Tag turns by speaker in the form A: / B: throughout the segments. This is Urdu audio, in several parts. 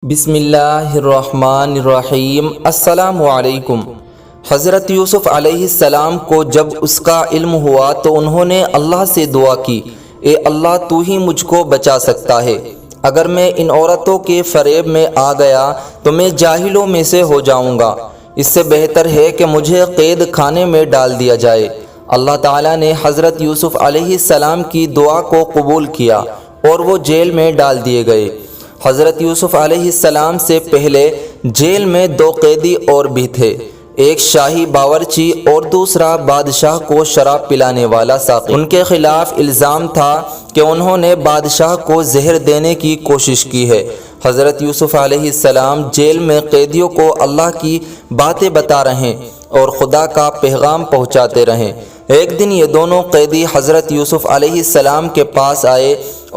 A: بسم اللہ الرحمن الرحیم۔ السلام علیکم۔ حضرت یوسف علیہ السلام کو جب اس کا علم ہوا تو انہوں نے اللہ سے دعا کی، اے اللہ تو ہی مجھ کو بچا سکتا ہے۔ اگر میں ان عورتوں کے فریب میں آ گیا تو میں جاہلوں میں سے ہو جاؤں گا، اس سے بہتر ہے کہ مجھے قید خانے میں ڈال دیا جائے۔ اللہ تعالیٰ نے حضرت یوسف علیہ السلام کی دعا کو قبول کیا اور وہ جیل میں ڈال دیے گئے۔ حضرت یوسف علیہ السلام سے پہلے جیل میں دو قیدی اور بھی تھے، ایک شاہی باورچی اور دوسرا بادشاہ کو شراب پلانے والا ساقی۔ ان کے خلاف الزام تھا کہ انہوں نے بادشاہ کو زہر دینے کی کوشش کی ہے۔ حضرت یوسف علیہ السلام جیل میں قیدیوں کو اللہ کی باتیں بتا رہے اور خدا کا پیغام پہنچاتے رہے۔ ایک دن یہ دونوں قیدی حضرت یوسف علیہ السلام کے پاس آئے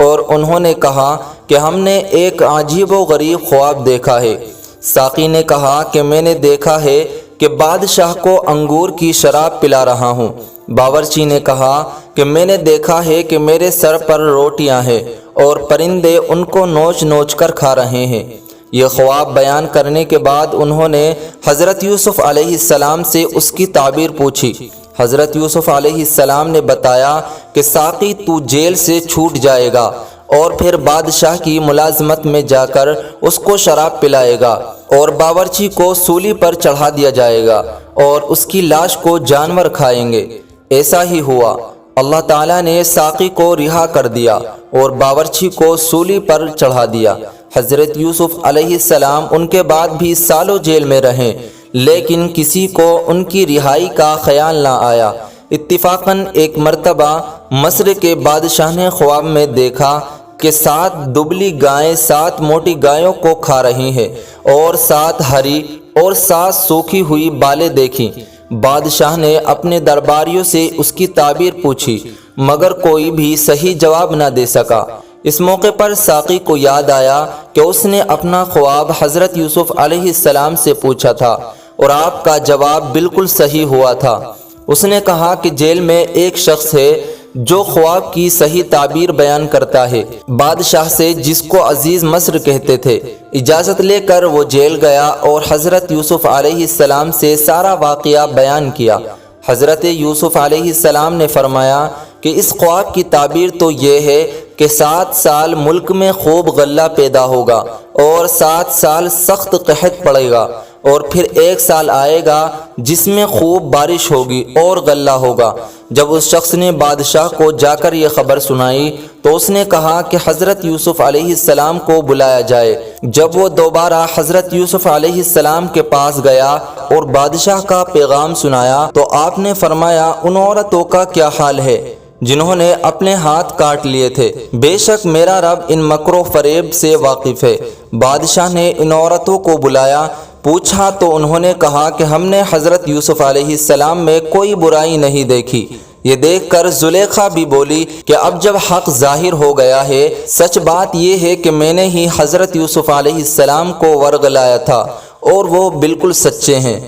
A: اور انہوں نے کہا کہ ہم نے ایک عجیب و غریب خواب دیکھا ہے۔ ساقی نے کہا کہ میں نے دیکھا ہے کہ بادشاہ کو انگور کی شراب پلا رہا ہوں۔ باورچی نے کہا کہ میں نے دیکھا ہے کہ میرے سر پر روٹیاں ہیں اور پرندے ان کو نوچ نوچ کر کھا رہے ہیں۔ یہ خواب بیان کرنے کے بعد انہوں نے حضرت یوسف علیہ السلام سے اس کی تعبیر پوچھی۔ حضرت یوسف علیہ السلام نے بتایا کہ ساقی تو جیل سے چھوٹ جائے گا اور پھر بادشاہ کی ملازمت میں جا کر اس کو شراب پلائے گا اور باورچی کو سولی پر چڑھا دیا جائے گا اور اس کی لاش کو جانور کھائیں گے۔ ایسا ہی ہوا۔ اللہ تعالیٰ نے ساقی کو رہا کر دیا اور باورچی کو سولی پر چڑھا دیا۔ حضرت یوسف علیہ السلام ان کے بعد بھی سالوں جیل میں رہے، لیکن کسی کو ان کی رہائی کا خیال نہ آیا۔ اتفاقاً ایک مرتبہ مصر کے بادشاہ نے خواب میں دیکھا کہ 7 دبلی گائیں 7 موٹی گایوں کو کھا رہی ہیں اور 7 ہری اور 7 سوکھی ہوئی بالیں دیکھیں۔ بادشاہ نے اپنے درباریوں سے اس کی تعبیر پوچھی مگر کوئی بھی صحیح جواب نہ دے سکا۔ اس موقع پر ساقی کو یاد آیا کہ اس نے اپنا خواب حضرت یوسف علیہ السلام سے پوچھا تھا اور آپ کا جواب بالکل صحیح ہوا تھا۔ اس نے کہا کہ جیل میں ایک شخص ہے جو خواب کی صحیح تعبیر بیان کرتا ہے۔ بادشاہ سے، جس کو عزیز مصر کہتے تھے، اجازت لے کر وہ جیل گیا اور حضرت یوسف علیہ السلام سے سارا واقعہ بیان کیا۔ حضرت یوسف علیہ السلام نے فرمایا کہ اس خواب کی تعبیر تو یہ ہے کہ 7 سال ملک میں خوب غلہ پیدا ہوگا اور 7 سال سخت قحط پڑے گا اور پھر 1 سال آئے گا جس میں خوب بارش ہوگی اور غلہ ہوگا۔ جب اس شخص نے بادشاہ کو جا کر یہ خبر سنائی تو اس نے کہا کہ حضرت یوسف علیہ السلام کو بلایا جائے۔ جب وہ دوبارہ حضرت یوسف علیہ السلام کے پاس گیا اور بادشاہ کا پیغام سنایا تو آپ نے فرمایا ان عورتوں کا کیا حال ہے جنہوں نے اپنے ہاتھ کاٹ لیے تھے؟ بے شک میرا رب ان مکر و فریب سے واقف ہے۔ بادشاہ نے ان عورتوں کو بلایا، پوچھا تو انہوں نے کہا کہ ہم نے حضرت یوسف علیہ السلام میں کوئی برائی نہیں دیکھی۔ یہ دیکھ کر زلیخا بھی بولی کہ اب جب حق ظاہر ہو گیا ہے، سچ بات یہ ہے کہ میں نے ہی حضرت یوسف علیہ السلام کو ورغلایا تھا اور وہ بالکل سچے ہیں۔